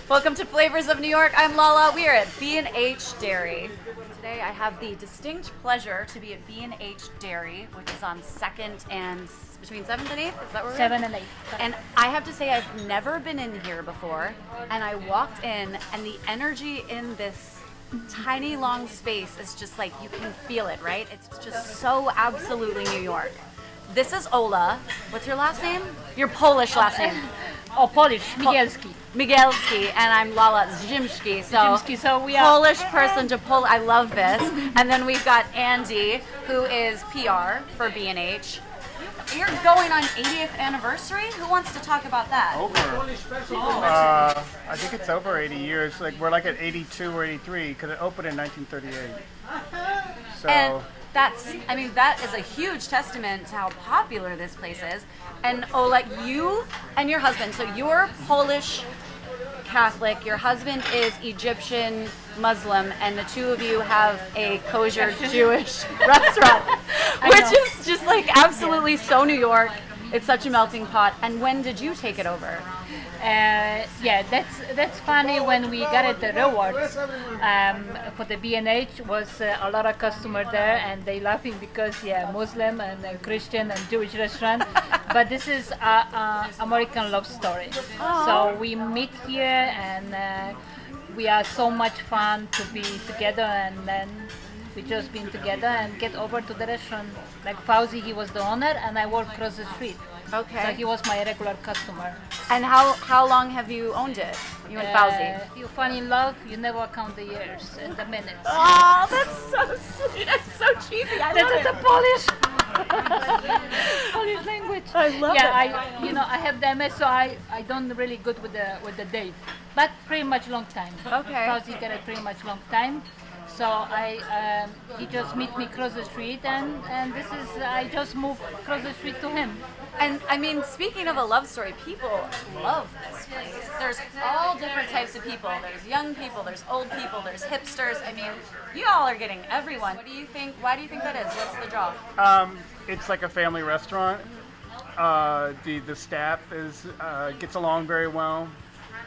Welcome to Flavors of New York. I'm Lala. We are at B&H Dairy. Today I have the distinct pleasure to be at B&H Dairy, which is on 2nd and between 7th and 8th. Is that where we're 7 and 8. And I have to say I've never been in here before, and I walked in and the energy in this tiny long space is just like, you can feel it, right? It's just so absolutely New York. This is Ola. What's your last name? Your Polish last name. Oh, Polish, Migielski. Migielski, and I'm Lala Zimski. So we are Polish person to Polish. I love this. And then we've got Andy, who is PR for B&H. You're going on 80th anniversary? Who wants to talk about that? I think it's over 80 years. Like we're like at 82 or 83 because it opened in 1938. So. And that is a huge testament to how popular this place is. And Ola, you and your husband, so you're Polish Catholic, your husband is Egyptian Muslim, and the two of you have a kosher Jewish restaurant, which is just like absolutely so New York. It's such a melting pot. And when did you take it over? That's funny. When we got at the rewards for the B&H, was a lot of customers there, and they laughing because Muslim and Christian and Jewish restaurant, but this is a American love story. Aww. So we meet here, and we are so much fun to be together, and then we just been together and get over to the restaurant. Like Fauzi, he was the owner, and I work across the street. Okay. So he was my regular customer. And how long have you owned it? You and Fauzi? You fall in love, you never count the years and the minutes. Oh, that's so sweet. That's so cheesy. I love That's it. the Polish language. I love it. I have the MS, so I don't really good with the date, but pretty much long time. Okay. Fauzi got it pretty much long time. So he just meet me across the street, and I just moved across the street to him. And I mean, speaking of a love story, people love this place. There's all different types of people. There's young people, there's old people, there's hipsters. I mean, you all are getting everyone. What do you think? Why do you think that is? What's the draw? It's like a family restaurant. The staff gets along very well.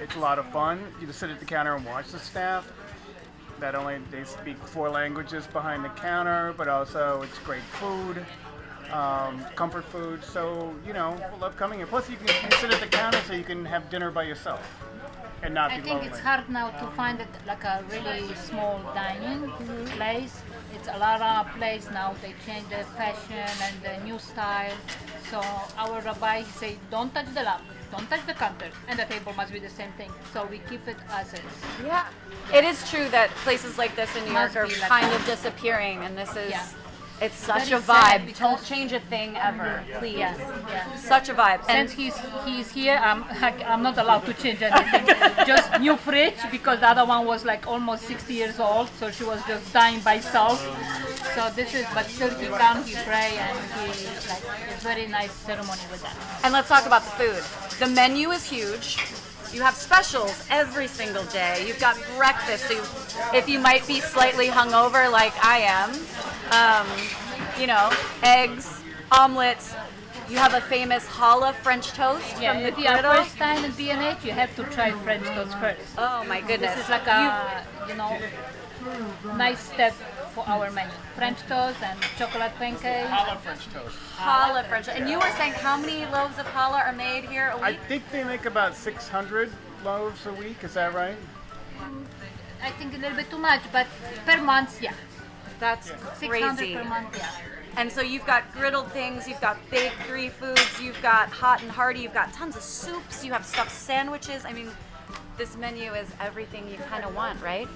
It's a lot of fun. You just sit at the counter and watch the staff. Not only they speak 4 languages behind the counter, but also it's great food, comfort food. So people love coming here. Plus, you can sit at the counter so you can have dinner by yourself and not I be think lonely. it's hard now to find it like a really small dining place. It's a lot of place now. They change the fashion and the new style. So our rabbi say, don't touch the lamp, don't touch the counter, and the table must be the same thing. So we keep it as is. Yeah. It is true that places like this in New York Must are be like kind that. of disappearing, and this is, Yeah. it's such Very a sad vibe. because- Don't change a thing ever, please. Yeah. Such a vibe. And Since he's here, I'm not allowed to change anything. Just new fridge, because the other one was like almost 60 years old, so she was just dying by herself. So this is, but still he come, he pray, and it's very nice ceremony with that. And let's talk about the food. The menu is huge. You have specials every single day. You've got breakfast, so if you might be slightly hungover like I am, eggs, omelets. You have a famous challah French toast from the If you are griddle. first time in B&H, you have to try French toast first. Oh my goodness. This is like a nice step for our menu. French toast and chocolate pancake. Challah French toast. Challah French. And you were saying how many loaves of challah are made here a I week? think they make about 600 loaves a week. Is that right? I think a little bit too much, but per month, yeah. That's 600 crazy. per month, yeah. And so you've got griddled things, you've got bakery foods, you've got hot and hearty, you've got tons of soups, you have stuffed sandwiches. I mean, this menu is everything you kind of want, right?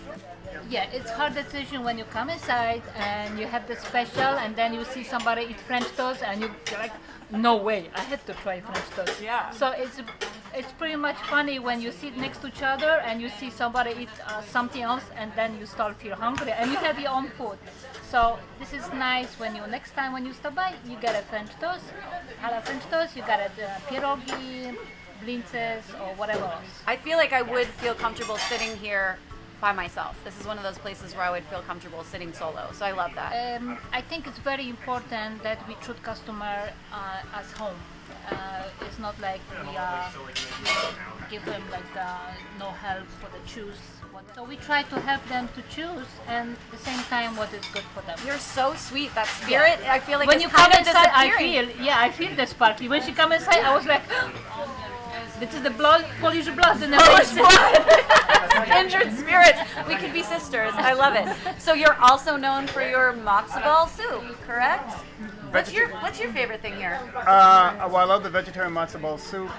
Yeah, it's hard decision when you come inside and you have the special, and then you see somebody eat French toast, and you're like, no way, I had to try French toast. Yeah. So it's pretty much funny when you sit next to each other and you see somebody eat something else, and then you start feel hungry, and you have your own food. So this is nice when next time when you stop by, you get a French toast, you got a pierogi, blintzes, or whatever else. I feel like I would feel comfortable sitting here by myself. This is one of those places where I would feel comfortable sitting solo. So I love that. I think it's very important that we treat customer as home. It's not like we give them like no help for the choose. So we try to help them to choose, and at the same time, what is good for them. You're so sweet. That spirit, I feel like When it's you come kind of inside, disappearing. I feel the sparkly. When she come inside, I was like, this is the blood, Polish blood in the basement. Kindred spirits. We could be sisters. I love it. So you're also known for your matzo ball soup, correct? What's your favorite thing here? Well, I love the vegetarian matzo ball soup.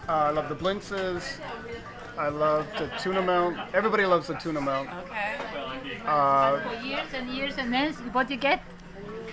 I love the blintzes. I love the tuna melt. Everybody loves the tuna melt. Okay. For years and years, and then what you get?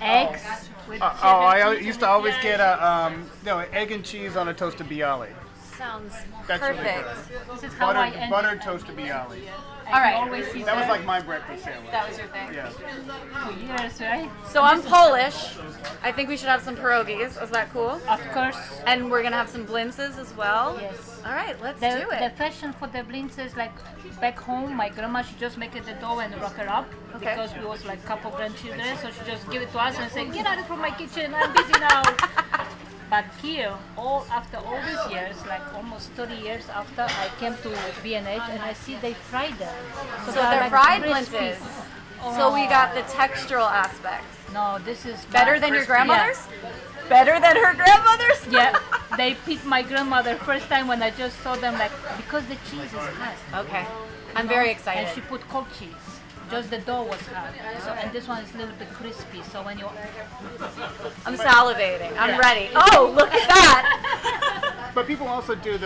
Eggs. With I used to always get egg and cheese on a toasted bialy. Sounds That's really perfect. good. This is how I end. Buttered toasted bialy. All right. Always see That was like my breakfast sandwich. That was your thing. Yeah. for years, right? So I'm Polish. I think we should have some pierogies. Is that cool? Of course. And we're gonna have some blintzes as well. Yes. All right, let's The, do the it. fashion for the blintzes, like back home, my grandma, she just make it the dough and rock it up Okay. because we was like couple grandchildren, so she just give it to us and say, get out from my kitchen, I'm busy now. But here, after all these years, like almost 30 years after, I came to B&H and I see they fry them. So they are they're like fried crispy. blintzes. So we got the textural aspect. No, this is Better than your grandmother's? Better than her grandmother's? Yeah, they picked my grandmother first time when I just saw them, like, because the cheese is hot. Okay. I'm very And excited. she put cold cheese. Just the dough was hot. So, and this one is a little bit crispy. So when you I'm salivating. I'm Yeah. ready. Oh, look at that. But people also do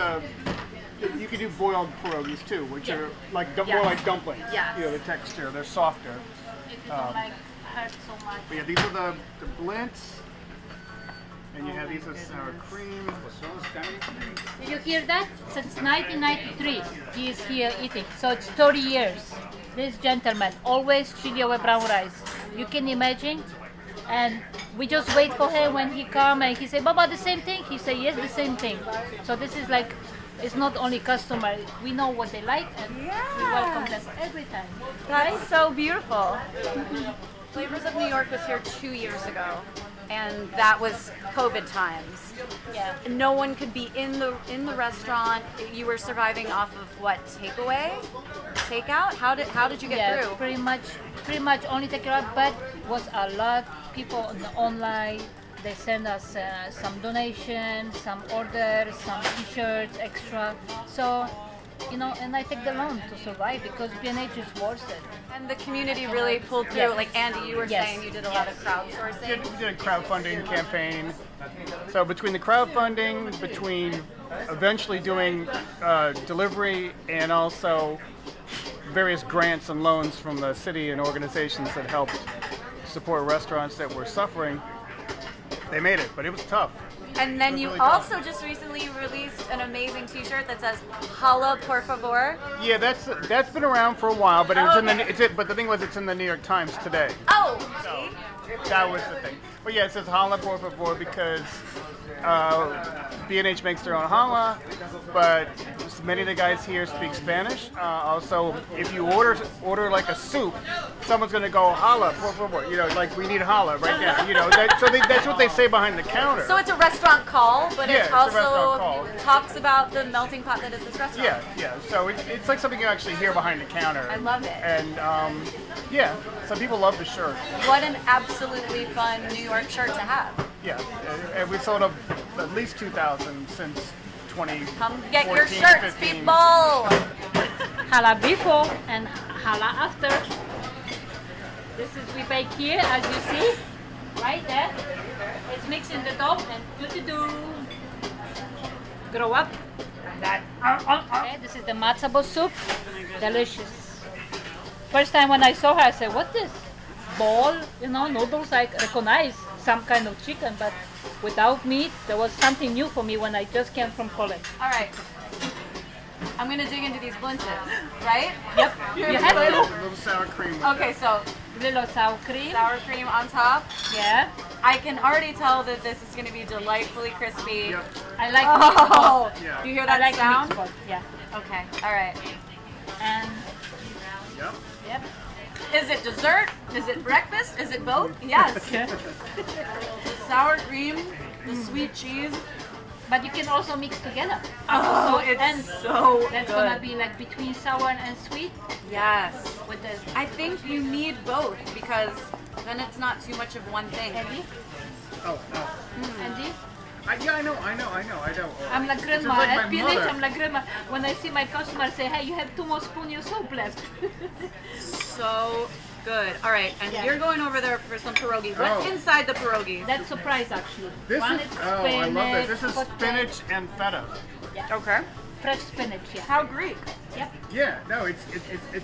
you can do boiled pierogies too, which are like Yes. more like dumplings. Yes. You know, the texture, they're softer. if you don't like hurt so much. But yeah, these are the blintz. And you have these with sour cream. Did you hear that? Since 1993, he is here eating. So it's 30 years. This gentleman always chili with brown rice. You can imagine. And we just wait for him when he come and he say, Baba, the same thing? He say, yes, the same thing. So this is like, it's not only customer. We know what they like and we welcome them every time. That's so beautiful. Flavors of New York was here 2 years ago, and that was COVID times. Yeah. No one could be in the restaurant. You were surviving off of what, takeaway, takeout? How did you get Yeah, through? pretty much only take it out, but was a lot people on the online. They send us some donations, some orders, some t-shirts extra. So, you know, and I take the loan to survive because B&H is worth it. And the community really pulled through. Yes. Like Andy, you were Yes. saying you did a lot of crowdsourcing. We did a crowdfunding campaign. So between the crowdfunding, between eventually doing delivery, and also various grants and loans from the city and organizations that helped support restaurants that were suffering, they made it, but it was tough. And then It was you really also tough. just recently released an amazing T-shirt that says "Hala por favor." Yeah, that's been around for a while, but it was Okay. but the thing was, it's in the New York Times today. Oh, see? That was the thing. But yeah, it says "Hala por favor" because B&H makes their own challah, but many of the guys here speak Spanish. Also, if you order like a soup, someone's gonna go "Challah por favor," you know, like we need challah right now. You know, that's what they say behind the counter. So it's a restaurant call, but Yeah, it it's a also restaurant call. talks about the melting pot that is this restaurant. Yeah. So it's like something you actually hear behind the counter. I love it. And yeah, some people love the shirt. What an absolutely fun New York shirt to have. Yeah, and we sold at least 2,000 since 2014, Come get your shirts, 15. people! Challah before and challah after. This is we bake here, as you see, right there. It's mixed in the dough and do. Grow up. That. Okay, this is the matzo ball soup. Delicious. First time when I saw her, I said, "What this? Ball? You know, noodles? I recognize some kind of chicken, but without meat, there was something new for me when I just came from college." All right. I'm gonna dig into these blintzes, right? Yep, you have A to. little sour cream. with Okay, so Little sour cream. sour cream on top. Yeah. I can already tell that this is gonna be delightfully crispy. Yep. I like Oh, meatball. Yeah. do you hear I that like sound? meatball. Yeah. Okay, all right. And Yep. yep. Is it dessert? Is it breakfast? Is it both? Yes. Yeah. The sour cream, the sweet cheese. But you can also mix together. Oh, So- it's and so that's good. gonna be like between sour and sweet Yes. with the I think you need both because then it's not too much of one thing. Andy. Oh, no. Andy. Yeah, I know. I'm like This is grandma. like At my PNH, mother. I'm like grandma. When I see my customer say, hey, you have 2 more spoons, you're so blessed. So good. All right, and Yeah. you're going over there for some pierogies. What's Oh. inside the pierogies? That's surprise actually. This One is, is oh, I love it. This is potato- spinach and feta. Okay. Fresh spinach, yeah. How Greek. Yep. Yeah, no, it's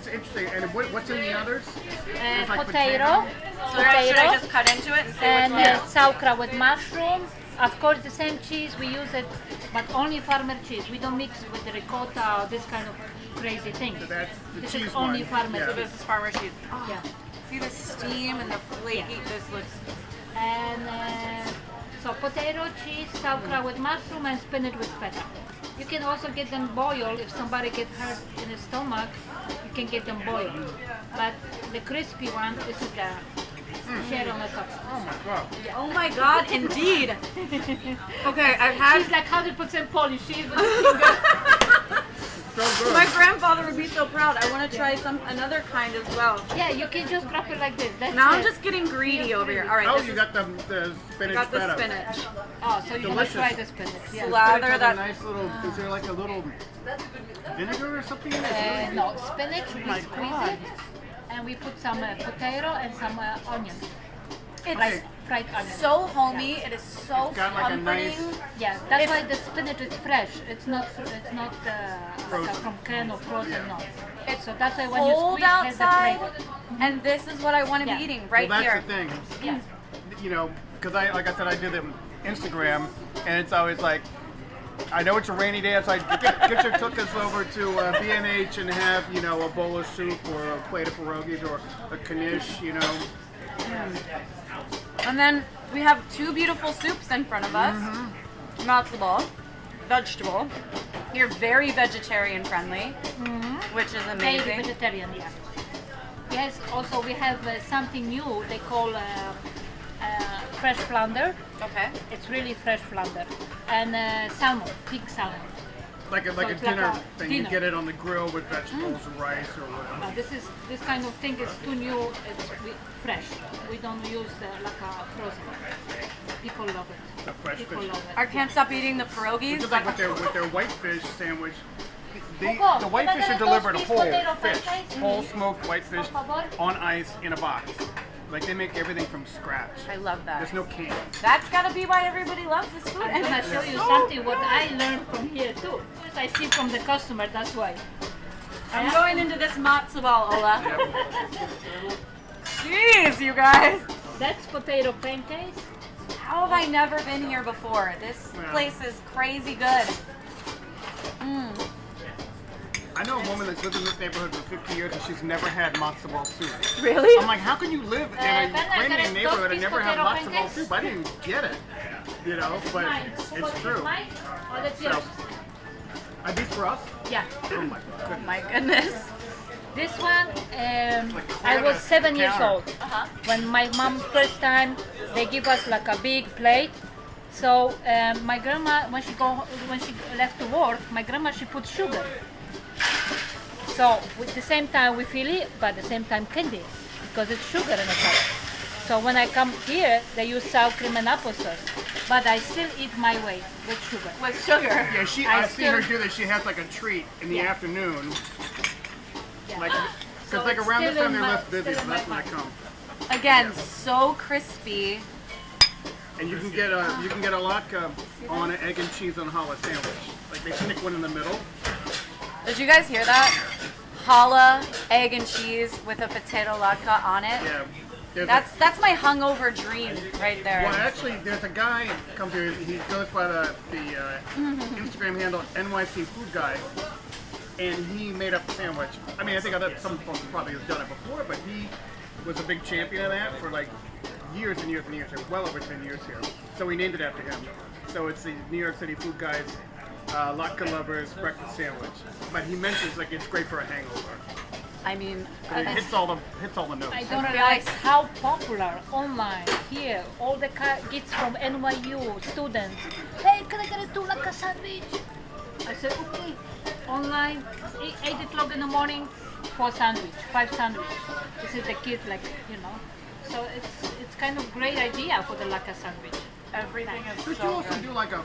interesting. And what's in the others? There's like Potato. So should I just cut into it and see And which one? sauerkraut with mushroom. Of course, the same cheese we use it, but only farmer cheese. We don't mix with the ricotta or this kind of crazy things. So that's the This cheese is only one. farmer Yeah. So cheese. this is farmer cheese. Yeah. See the steam and the flaky. This looks. And so potato, cheese, sauerkraut with mushroom, and spinach with feta. You can also get them boiled if somebody gets hurt in the stomach. You can get them boiled. But the crispy one, this is the share on the top. Oh my god. Oh my God! Indeed. Okay, I've had. She's like 100% Polish. She's So good. My grandfather would be so proud. I want to try another kind as well. yeah, you can just drop it like this. That's Now I'm it. just getting greedy over here. All right, Oh, this you is, got the spinach got the feta. spinach. Oh, so you want Delicious. to try the spinach? Yeah. Sla- Lather Spinach has that- a nice little. Is there like a little vinegar or something in it? No, spinach. We my squeeze God. it, and we put some potato and some onions, It's fried onions. so homey. It is so Got like a comforting. nice- Yeah, that's It's- why the spinach is fresh. It's not like Frozen. from can or frozen. Yeah. No. It's So that's why when you cold squeeze, there's a outside, flavor. and this is what I want to Yeah. be eating right Well, that's here. the thing. Yeah. You know, because like I said, I did it on Instagram, and it's always like, I know it's a rainy day outside. Get your tukas over to B&H and have, you know, a bowl of soup or a plate of pierogies or a knish, you know. And then we have two beautiful soups in front of us. Matzo ball, vegetable. You're very vegetarian friendly, which is Very amazing. vegetarian, yeah. Yes, also we have something new they call fresh flounder. Okay. It's really fresh flounder. And salmon, pig salmon. Like a it's like dinner a thing. dinner. You get it on the grill with vegetables and rice or whatever. This kind of thing is too new. It's fresh. We don't use like a frozen. People love it. The fresh People fish. love it. I can't stop eating the pierogies. Just like with their whitefish sandwich. The Opo, whitefish are ¿puedo delivered dos whole potato fish, pancakes? whole smoked whitefish Por favor. on ice in a box. Like they make everything from scratch. I love that. There's no can. That's gotta be why everybody loves this food. I'm And gonna it's show you so- something what I learned from here too. I see from the customer. That's why. I'm going into this matzo ball, Ola. Yeah. Jeez, you guys. That's potato pancakes. How have I never been here before? This Yeah. place is crazy good. I know a woman that's lived in this neighborhood for 50 years and she's never had matzo ball soup. Really? I'm like, how can you live in a Bernard, Ukrainian ¿quieres neighborhood and dos never have potato matzo ball pancakes? soup? I didn't get it. You know, but Mine. it's true. Mine? Oh, that's So, yours. are these for us? Yeah. Oh my Oh goodness. my goodness. This one, Like I was 7 years counter. old. When my mom first time, they give us like a big plate. So my grandma, when she left to work, my grandma she put sugar. So with the same time we feel it, but at the same time candy, because it's sugar in the top. So when I come here, they use sour cream and applesauce, but I still eat my way with sugar. With sugar. Yeah, I've seen her do this. She has like a treat in the Yeah. afternoon. Yeah. Like, So because like it's around this still time in they're my- less busy, still so in that's my when I come. Again, so crispy. And you can get a latke on an egg and cheese on challah sandwich. Like they stick one in the middle. Did you guys hear that? Challah, egg and cheese with a potato latke on it. Yeah. There's That's my hungover dream right there. well, actually, there's a guy comes here. He goes by the Instagram handle NYC Food Guy, and he made up a sandwich. I mean, I think some folks probably have done it before, but he was a big champion of that for like years and years and years. Well over 10 years here. So we named it after him. So it's the New York City Food Guy's latke lovers breakfast sandwich. But he mentions like it's great for a hangover. I mean, It hits all the notes. I don't I feel realize like- how popular online here. All the kids from NYU students. Hey, can I get a 2 laka sandwich? I said okay. Online, 8 o'clock in the morning, 4 sandwich, 5 sandwich. This is the kid, like you know. So it's kind of great idea for the laka sandwich. everything is Could you so also good. do like a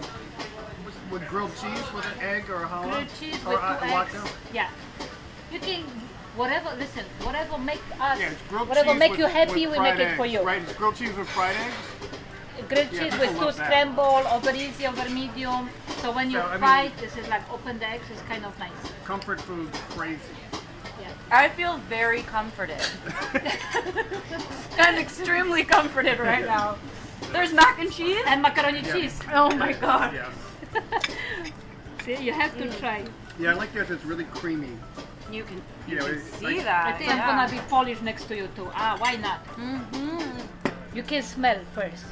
with grilled cheese with an egg or a halal? Grilled cheese or with a 2 eggs. latke? Yeah. You can whatever. Listen, whatever make us, Yeah, it's grilled whatever cheese make with, you happy, with we make fried it for eggs, you. Right, it's grilled cheese with fried eggs. Grilled Yeah, cheese people with 2 love that. scramble, over easy, over medium. So when you So, I mean- fry it, this is like opened eggs. It's kind of nice. Comfort food, crazy. Yeah. I feel very comforted. I'm extremely comforted right now. There's mac and cheese. And macaroni Yeah. cheese. Oh my god. Yeah. See, you have to try. Yeah, I like that. It's really creamy. You can You know, can it's see like- that. I think I'm gonna be Polish next to you too. Ah, why not? You can smell first.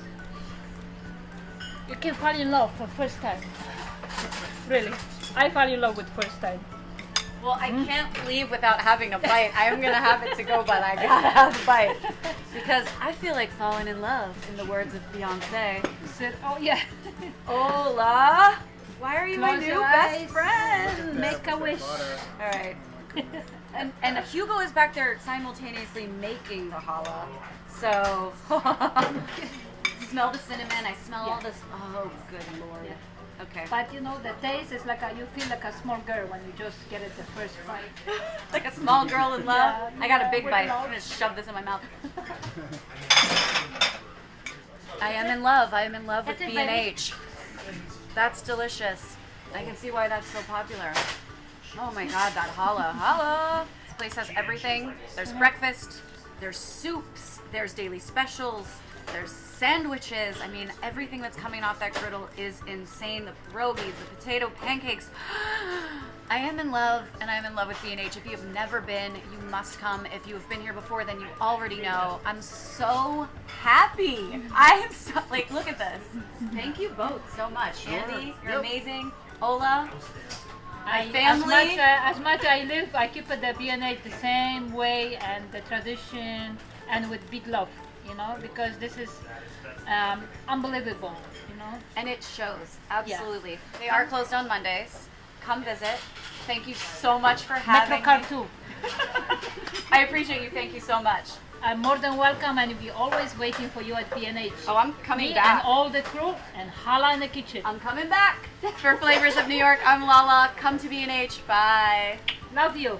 You can fall in love for first time. Really, I fall in love with first time. Well, I can't leave without having a bite. I am gonna have it to go, but I gotta have a bite because I feel like falling in love. In the words of Beyonce. Said, oh yeah. Hola, why are you my Close new your best eyes. friend? Make a wish. All right. And Hugo is back there simultaneously making the challah. So smell the cinnamon. I smell all this. Oh, good lord. Yeah. Okay. But you know, the taste is like you feel like a small girl when you just get it the first bite. Like a small girl in love. Yeah, I got a yeah, big with bite. love. I'm gonna shove this in my mouth. I am in love. I am in love with That's it, B&H. That's delicious. I can see why that's so popular. Oh my god, that challah. Challah. This place has everything. There's breakfast. There's soups. There's daily specials. There's sandwiches. I mean, everything that's coming off that griddle is insane. The pierogies, the potato pancakes. I am in love, and I'm in love with B&H. If you have never been, you must come. If you have been here before, then you already know. I'm so happy. I am so, like, look at this. Thank you both so much. Andy, you're Yep. amazing. Ola, my As family. much I live, I keep it the B&H the same way and the tradition and with big love, you know, because this is unbelievable, you know. And it shows, absolutely. They are closed on Mondays. Come visit. Thank you so much for having Metrocar me. too. I appreciate you. Thank you so much. I'm more than welcome, and we're always waiting for you at B&H. Oh, I'm coming Me back. and all the crew and Hala in the kitchen. I'm coming back. For Flavors of New York, I'm Lala. Come to B&H. Bye. Love you.